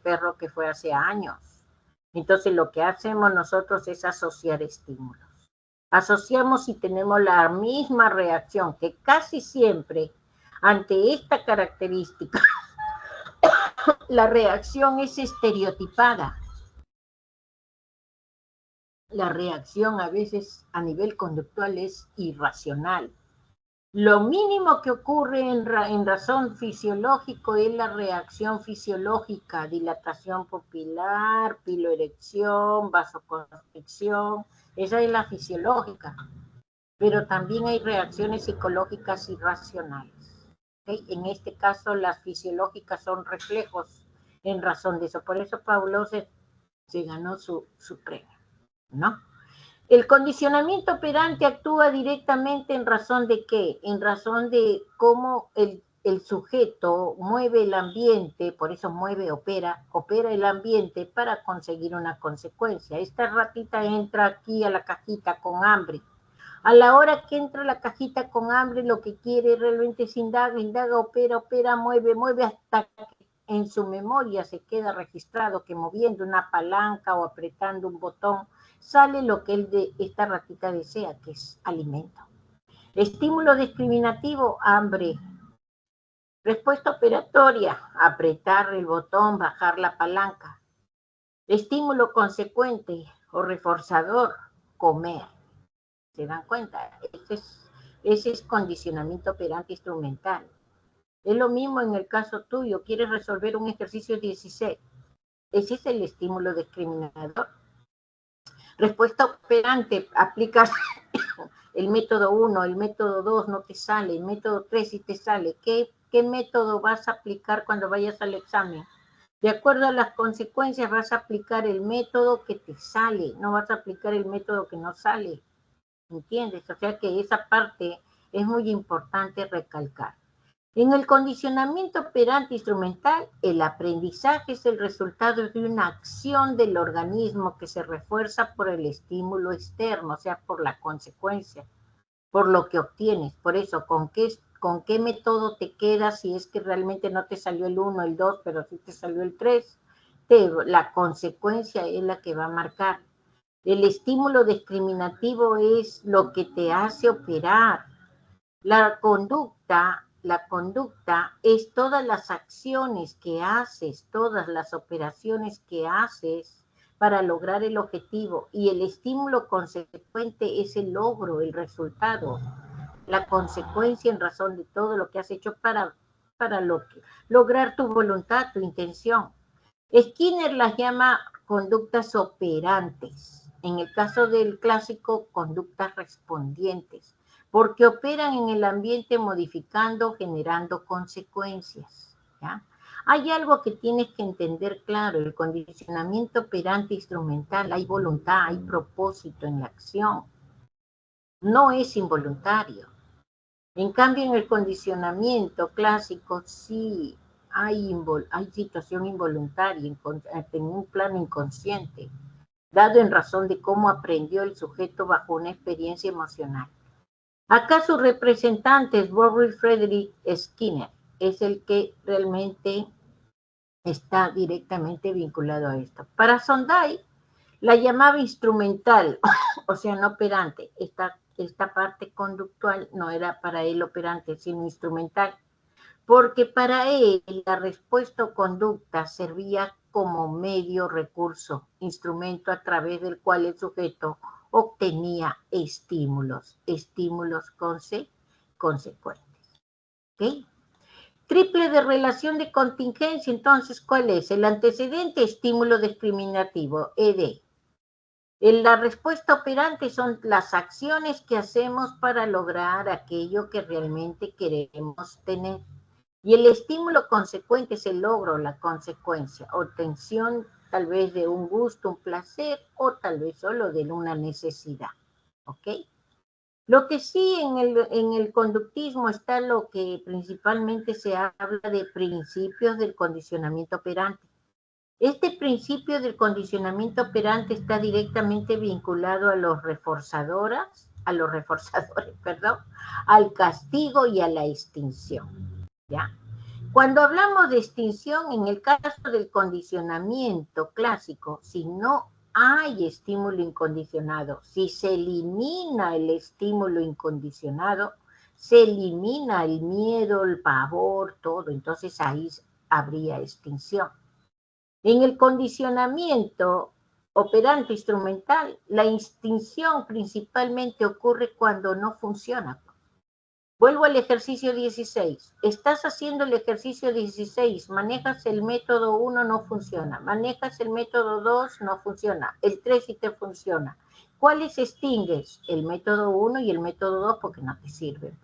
perro que fue hace años. Entonces lo que hacemos nosotros es asociar estímulos. Asociamos y tenemos la misma reacción, que casi siempre ante esta característica la reacción es estereotipada. La reacción a veces a nivel conductual es irracional. Lo mínimo que ocurre en razón fisiológico es la reacción fisiológica, dilatación pupilar, piloerección, vasoconstricción, esa es la fisiológica. Pero también hay reacciones psicológicas irracionales. ¿okay? En este caso, las fisiológicas son reflejos en razón de eso. Por eso Pavlov se ganó su premio, ¿no? El condicionamiento operante actúa directamente en razón de qué, en razón de cómo el sujeto mueve el ambiente, por eso mueve, opera el ambiente para conseguir una consecuencia. Esta ratita entra aquí a la cajita con hambre. A la hora que entra a la cajita con hambre, lo que quiere realmente es indaga, opera, mueve, hasta que en su memoria se queda registrado que moviendo una palanca o apretando un botón, sale lo que esta ratita desea, que es alimento. Estímulo discriminativo, hambre. Respuesta operatoria, apretar el botón, bajar la palanca. Estímulo consecuente o reforzador, comer. ¿Se dan cuenta? Ese es condicionamiento operante instrumental. Es lo mismo en el caso tuyo, quieres resolver un ejercicio 16. Ese es el estímulo discriminador. Respuesta operante, aplicas el método 1, el método 2 no te sale, el método 3 sí te sale. ¿Qué método vas a aplicar cuando vayas al examen? De acuerdo a las consecuencias vas a aplicar el método que te sale, no vas a aplicar el método que no sale. ¿Entiendes? O sea que esa parte es muy importante recalcar. En el condicionamiento operante instrumental, el aprendizaje es el resultado de una acción del organismo que se refuerza por el estímulo externo, o sea, por la consecuencia, por lo que obtienes. Por eso, ¿con qué método te quedas si es que realmente no te salió el 1, el 2, pero sí te salió el 3? La consecuencia es la que va a marcar. El estímulo discriminativo es lo que te hace operar. La conducta es todas las acciones que haces, todas las operaciones que haces para lograr el objetivo, y el estímulo consecuente es el logro, el resultado, la consecuencia en razón de todo lo que has hecho para lograr tu voluntad, tu intención. Skinner las llama conductas operantes. En el caso del clásico, conductas respondientes, porque operan en el ambiente modificando, generando consecuencias. ¿Ya? Hay algo que tienes que entender claro, el condicionamiento operante instrumental, hay voluntad, hay propósito en la acción, no es involuntario. En cambio, en el condicionamiento clásico sí hay situación involuntaria, en un plano inconsciente, dado en razón de cómo aprendió el sujeto bajo una experiencia emocional. Acá su representante es Boris Frederick Skinner, es el que realmente está directamente vinculado a esto. Para Sondai, la llamaba instrumental, o sea, no operante. Esta parte conductual no era para él operante, sino instrumental, porque para él la respuesta o conducta servía como medio recurso, instrumento a través del cual el sujeto obtenía estímulos consecuentes. ¿Ok? Triple de relación de contingencia, entonces, ¿cuál es? El antecedente, estímulo discriminativo, ED. La respuesta operante son las acciones que hacemos para lograr aquello que realmente queremos tener. Y el estímulo consecuente es el logro, la consecuencia, obtención tal vez de un gusto, un placer, o tal vez solo de una necesidad. ¿Ok? Lo que sí en el conductismo está lo que principalmente se habla de principios del condicionamiento operante. Este principio del condicionamiento operante está directamente vinculado a los reforzadores, perdón, al castigo y a la extinción. ¿Ya? Cuando hablamos de extinción, en el caso del condicionamiento clásico, si no hay estímulo incondicionado, si se elimina el estímulo incondicionado, se elimina el miedo, el pavor, todo, entonces ahí habría extinción. En el condicionamiento operante instrumental, la extinción principalmente ocurre cuando no funciona. Vuelvo al ejercicio 16. Estás haciendo el ejercicio 16, manejas el método 1, no funciona. Manejas el método 2, no funciona. El 3 sí te funciona. ¿Cuáles extingues? El método 1 y el método 2 porque no te sirven.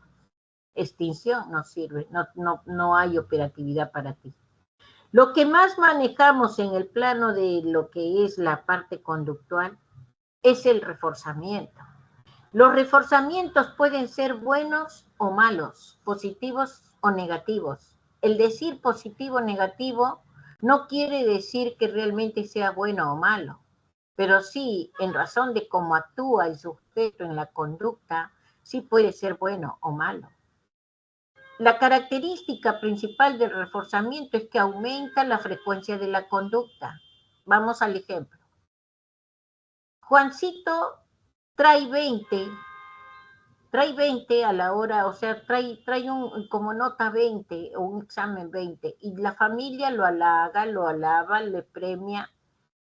extinción, no sirve, no hay operatividad para ti. Lo que más manejamos en el plano de lo que es la parte conductual es el reforzamiento. Los reforzamientos pueden ser buenos o malos, positivos o negativos. El decir positivo o negativo no quiere decir que realmente sea bueno o malo, pero sí, en razón de cómo actúa el sujeto en la conducta, sí puede ser bueno o malo. La característica principal del reforzamiento es que aumenta la frecuencia de la conducta. Vamos al ejemplo. Juancito trae 20 a la hora, o sea, trae como nota 20 o un examen 20 y la familia lo halaga, lo alaba, le premia.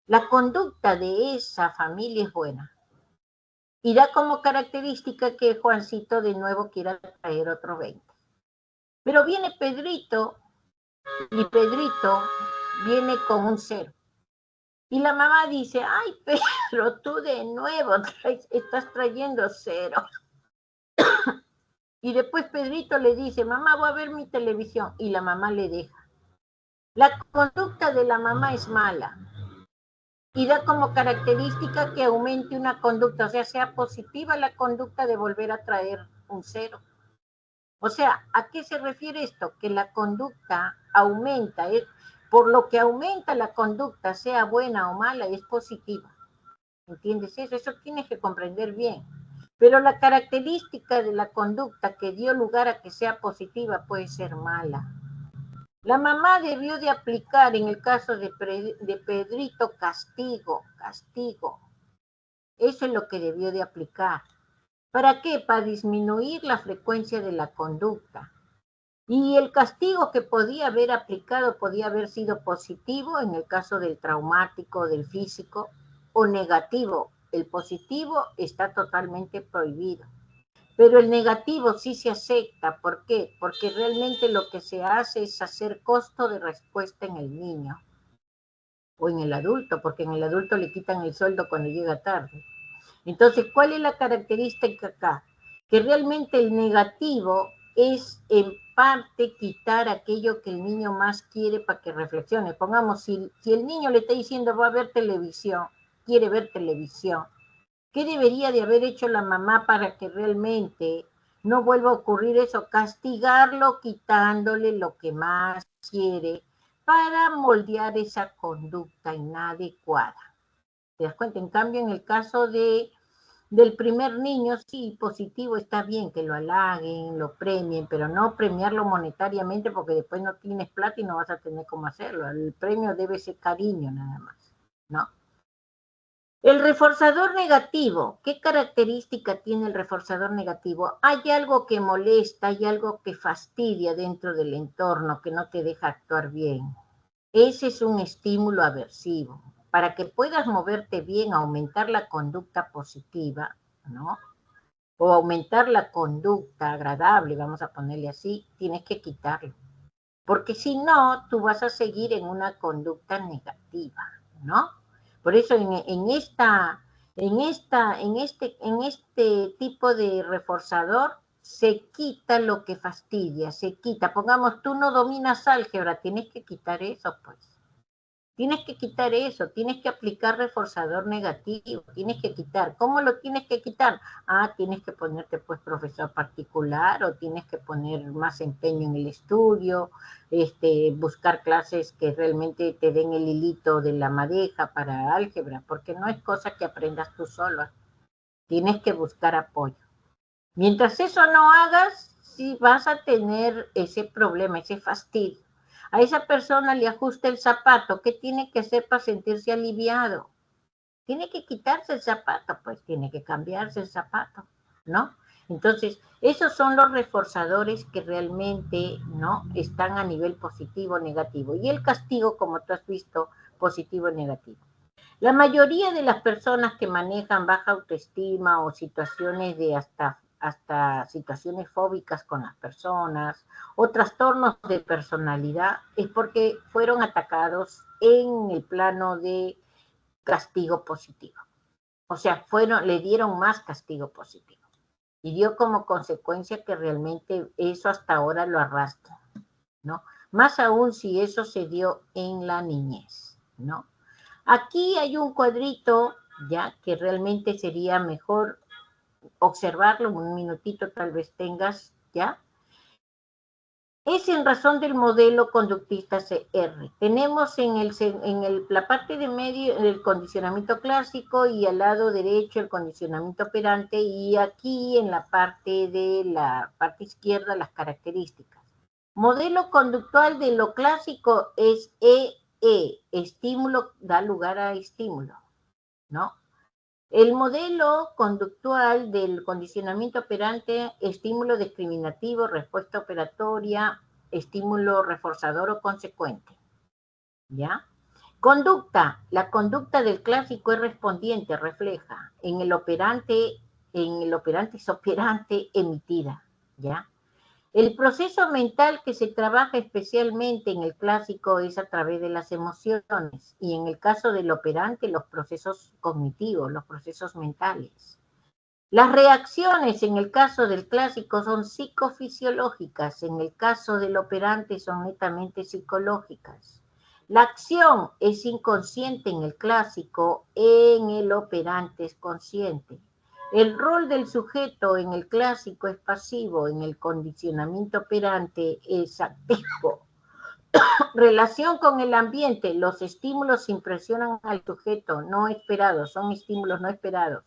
La conducta de esa familia es buena. Y da como característica que Juancito de nuevo quiera traer otro 20. Pero viene Pedrito y Pedrito viene con un 0. Y la mamá dice, ay, Pedro, tú de nuevo estás trayendo 0. Y después Pedrito le dice, mamá, voy a ver mi televisión. Y la mamá le deja. La conducta de la mamá es mala. Y da como característica que aumente una conducta, o sea positiva la conducta de volver a traer un 0. O sea, ¿a qué se refiere esto? Que la conducta aumenta, por lo que aumenta la conducta, sea buena o mala, es positiva. ¿Entiendes eso? Eso tienes que comprender bien. Pero la característica de la conducta que dio lugar a que sea positiva puede ser mala. La mamá debió de aplicar, en el caso de Pedrito, castigo. Eso es lo que debió de aplicar. ¿Para qué? Para disminuir la frecuencia de la conducta. Y el castigo que podía haber aplicado podía haber sido positivo en el caso del traumático, del físico, o negativo. El positivo está totalmente prohibido. Pero el negativo sí se acepta. ¿Por qué? Porque realmente lo que se hace es hacer costo de respuesta en el niño o en el adulto, porque en el adulto le quitan el sueldo cuando llega tarde. Entonces, ¿cuál es la característica acá? Que realmente el negativo es en parte quitar aquello que el niño más quiere para que reflexione. Pongamos, si el niño le está diciendo va a ver televisión, quiere ver televisión, ¿qué debería de haber hecho la mamá para que realmente no vuelva a ocurrir eso? Castigarlo quitándole lo que más quiere para moldear esa conducta inadecuada. ¿Te das cuenta? En cambio, en el caso del primer niño, sí, positivo, está bien que lo halaguen, lo premien, pero no premiarlo monetariamente porque después no tienes plata y no vas a tener cómo hacerlo. El premio debe ser cariño nada más, ¿no? El reforzador negativo, ¿qué característica tiene el reforzador negativo? Hay algo que molesta, hay algo que fastidia dentro del entorno, que no te deja actuar bien. Ese es un estímulo aversivo. Para que puedas moverte bien, aumentar la conducta positiva, ¿no? O aumentar la conducta agradable, vamos a ponerle así, tienes que quitarlo. Porque si no, tú vas a seguir en una conducta negativa, ¿no? Por eso en este tipo de reforzador se quita lo que fastidia, se quita. Pongamos, tú no dominas álgebra, tienes que quitar eso, pues. Tienes que quitar eso, tienes que aplicar reforzador negativo, tienes que quitar. ¿Cómo lo tienes que quitar? Tienes que ponerte pues profesor particular o tienes que poner más empeño en el estudio, buscar clases que realmente te den el hilito de la madeja para álgebra, porque no es cosa que aprendas tú solo, tienes que buscar apoyo. Mientras eso no hagas, sí vas a tener ese problema, ese fastidio. A esa persona le ajusta el zapato, ¿qué tiene que hacer para sentirse aliviado? Tiene que quitarse el zapato, pues tiene que cambiarse el zapato, ¿no? Entonces, esos son los reforzadores que realmente, ¿no?, están a nivel positivo o negativo. Y el castigo, como tú has visto, positivo y negativo. La mayoría de las personas que manejan baja autoestima o situaciones de hasta situaciones fóbicas con las personas o trastornos de personalidad es porque fueron atacados en el plano de castigo positivo. O sea, le dieron más castigo positivo. Y dio como consecuencia que realmente eso hasta ahora lo arrastra, ¿no? Más aún si eso se dio en la niñez, ¿no? Aquí hay un cuadrito, ya, que realmente sería mejor observarlo, un minutito tal vez tengas, ¿ya? Es en razón del modelo conductista CR. Tenemos la parte de medio el condicionamiento clásico y al lado derecho el condicionamiento operante y aquí en la parte de la parte izquierda las características. Modelo conductual de lo clásico es EE, estímulo da lugar a estímulo, ¿no? El modelo conductual del condicionamiento operante, estímulo discriminativo, respuesta operatoria, estímulo reforzador o consecuente. ¿Ya? Conducta. La conducta del clásico es respondiente, refleja. En el operante es operante emitida. ¿Ya? El proceso mental que se trabaja especialmente en el clásico es a través de las emociones y en el caso del operante los procesos cognitivos, los procesos mentales. Las reacciones en el caso del clásico son psicofisiológicas, en el caso del operante son netamente psicológicas. La acción es inconsciente en el clásico, en el operante es consciente. El rol del sujeto en el clásico es pasivo, en el condicionamiento operante es activo. Relación con el ambiente, los estímulos impresionan al sujeto no esperados, son estímulos no esperados.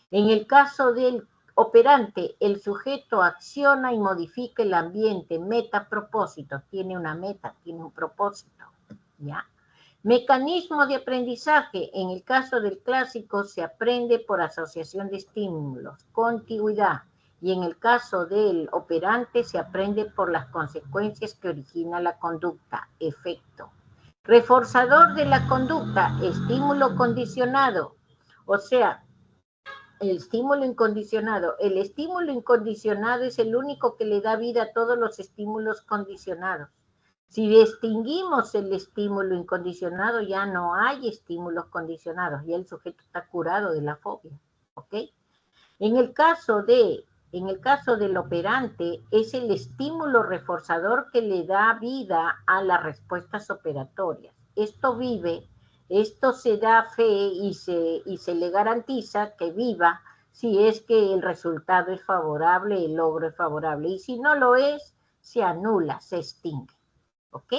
En el caso del operante, el sujeto acciona y modifica el ambiente, meta propósito, tiene una meta, tiene un propósito, ¿ya? Mecanismo de aprendizaje. En el caso del clásico se aprende por asociación de estímulos, contigüidad. Y en el caso del operante se aprende por las consecuencias que origina la conducta, efecto. Reforzador de la conducta, estímulo condicionado. O sea, el estímulo incondicionado. El estímulo incondicionado es el único que le da vida a todos los estímulos condicionados. Si distinguimos el estímulo incondicionado, ya no hay estímulos condicionados, ya el sujeto está curado de la fobia, ¿ok? En el caso del operante, es el estímulo reforzador que le da vida a las respuestas operatorias. Esto se da fe y se le garantiza que viva si es que el resultado es favorable, el logro es favorable. Y si no lo es, se anula, se extingue. ¿Ok?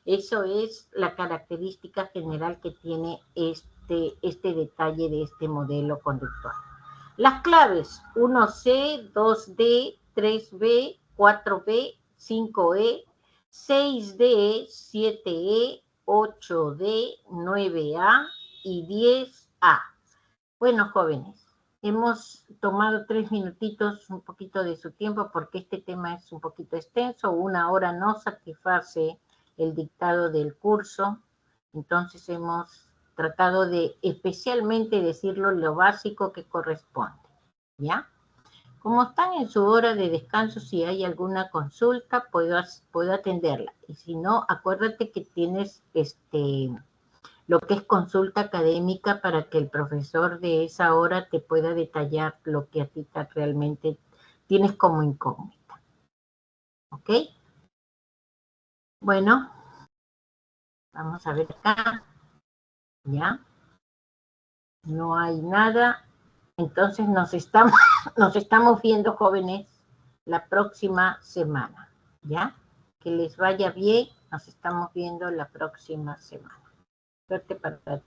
Eso es la característica general que tiene este detalle de este modelo conductual. Las claves, 1C, 2D, 3B, 4B, 5E, 6D, 7E, 8D, 9A y 10A. Bueno, jóvenes, hemos tomado 3 minutitos, un poquito de su tiempo, porque este tema es un poquito extenso, 1 hora no satisface el dictado del curso, entonces hemos tratado de especialmente decirlo lo básico que corresponde, ¿ya? Como están en su hora de descanso, si hay alguna consulta, puedo atenderla, y si no, acuérdate que tienes lo que es consulta académica para que el profesor de esa hora te pueda detallar lo que a ti realmente tienes como incógnita. ¿Ok? Bueno, vamos a ver acá. ¿Ya? No hay nada. Entonces nos estamos viendo, jóvenes, la próxima semana. ¿Ya? Que les vaya bien. Nos estamos viendo la próxima semana. Suerte para todos.